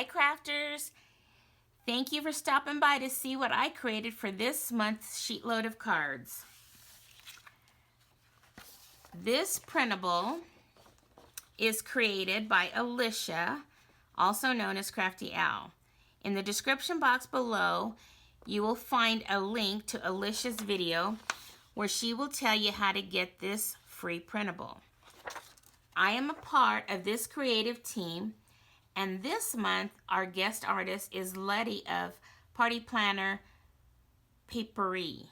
Hi crafters! Thank you for stopping by to see what I created for this month's sheet load of cards. This printable is created by Alicia, also known as Crafty Owl. In the description box below, you will find a link to Alicia's video where she will tell you how to get this free printable. I am a part of this creative team, and this month our guest artist is Letty of Party Planner Paperie.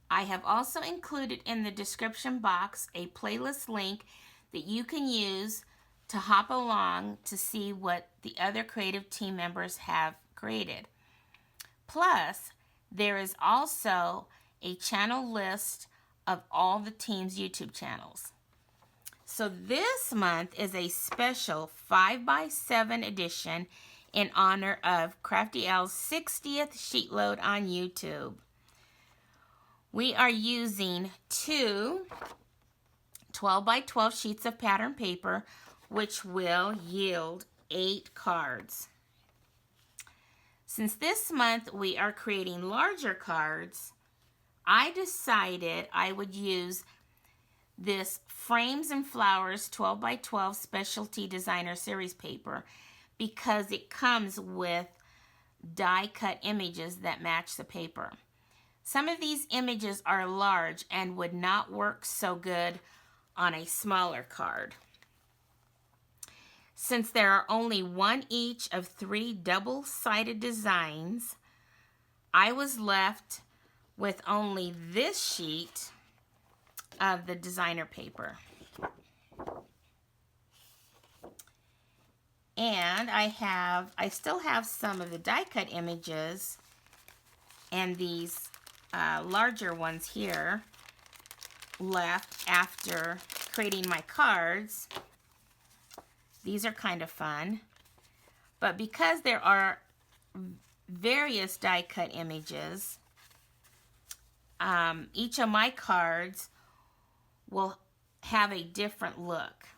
I have also included in the description box a playlist link that you can use to hop along to see what the other creative team members have created. Plus, there is also a channel list of all the team's YouTube channels. So this month is a special 5x7 edition in honor of Crafty Owl's 60th sheet load on YouTube. We are using two 12x12 sheets of pattern paper, which will yield 8 cards. Since this month we are creating larger cards, I decided I would use this Frames and Flowers 12x12 Specialty Designer Series paper because it comes with die cut images that match the paper. Some of these images are large and would not work so good on a smaller card. Since there are only one each of 3 double-sided designs, I was left with only this sheet of the designer paper. And I still have some of the die cut images and these larger ones here left after creating my cards. These are kind of fun, but because there are various die cut images, each of my cards will have a different look.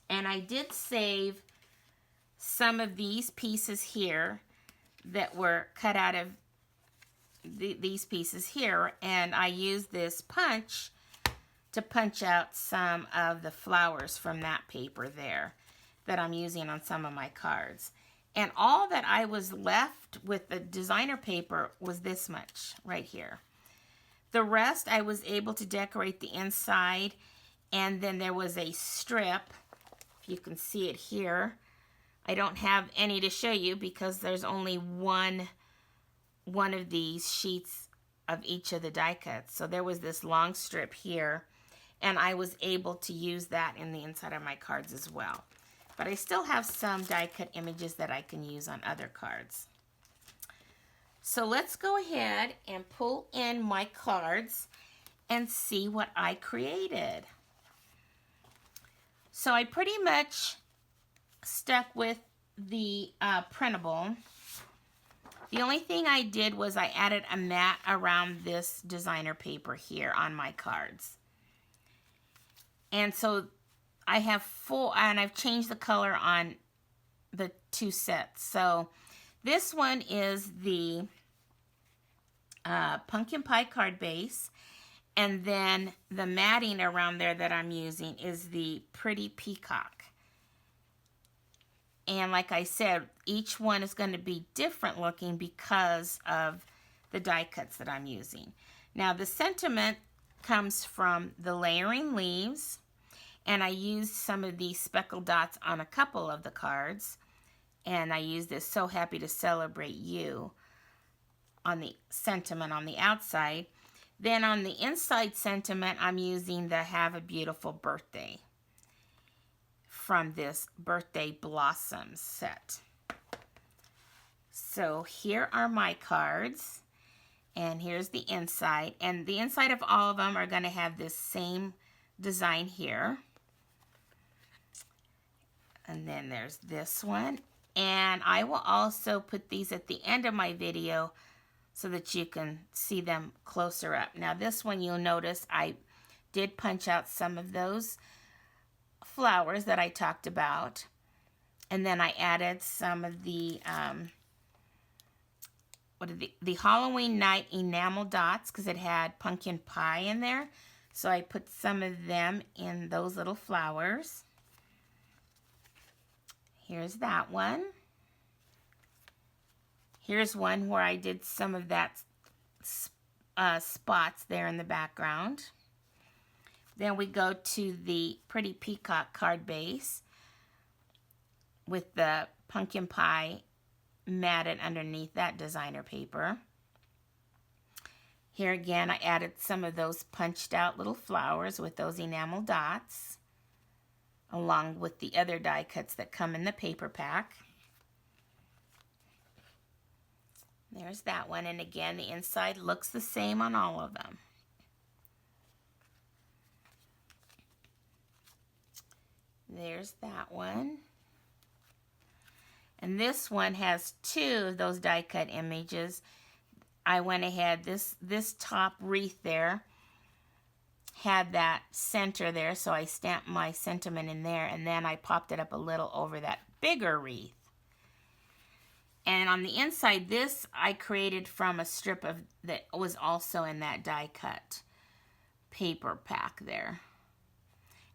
And I did save some of these pieces here that were cut out of these pieces here, and I used this punch to punch out some of the flowers from that paper there that I'm using on some of my cards. And all that I was left with the designer paper was this much right here. The rest I was able to decorate the inside, and then there was a strip, if you can see it here. I don't have any to show you because there's only one of these sheets of each of the die cuts. So there was this long strip here, and I was able to use that in the inside of my cards as well. But I still have some die cut images that I can use on other cards. So let's go ahead and pull in my cards and see what I created. So I pretty much stuck with the printable. The only thing I did was I added a mat around this designer paper here on my cards. And so I have and I've changed the color on the 2 sets. So this one is the pumpkin pie card base, and then the matting around there that I'm using is the pretty peacock. And like I said, each one is going to be different looking because of the die cuts that I'm using. Now the sentiment comes from the layering leaves, and I used some of these speckled dots on a couple of the cards, and I used this "So Happy to Celebrate You" on the sentiment on the outside. Then on the inside sentiment, I'm using the "Have a Beautiful Birthday" from this Birthday Blossoms set. So here are my cards, and here's the inside. And the inside of all of them are going to have this same design here. And then there's this one. And I will also put these at the end of my video so that you can see them closer up. Now this one, you'll notice I did punch out some of those flowers that I talked about. And then I added some of the the Halloween night enamel dots because it had pumpkin pie in there. So I put some of them in those little flowers. Here's that one. Here's one where I did some of that spots there in the background. Then we go to the pretty peacock card base with the pumpkin pie matted underneath that designer paper. Here again, I added some of those punched out little flowers with those enamel dots, along with the other die cuts that come in the paper pack. There's that one, and again, the inside looks the same on all of them. There's that one. And this one has two of those die cut images. I went ahead, this top wreath there had that center there, so I stamped my sentiment in there, and then I popped it up a little over that bigger wreath. And on the inside, this I created from a strip of that was also in that die cut paper pack there.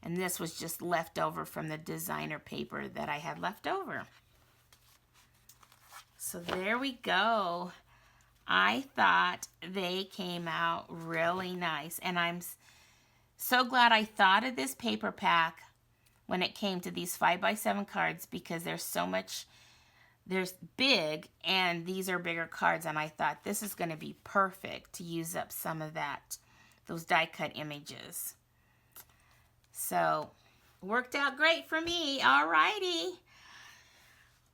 And this was just left over from the designer paper that I had left over. So there we go. I thought they came out really nice. And I'm so glad I thought of this paper pack when it came to these 5x7 cards, because there's so much, there's big, and these are bigger cards. And I thought this is going to be perfect to use up some of that, those die cut images. So worked out great for me. Alrighty.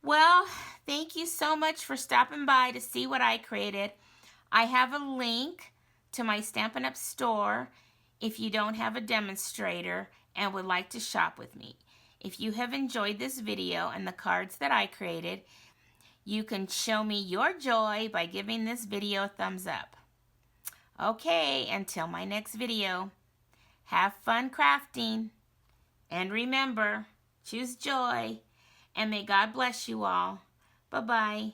Well, thank you so much for stopping by to see what I created. I have a link to my Stampin' Up! Store if you don't have a demonstrator and would like to shop with me. If you have enjoyed this video and the cards that I created, you can show me your joy by giving this video a thumbs up. Okay, until my next video, have fun crafting. And remember, choose joy. And may God bless you all. Bye-bye.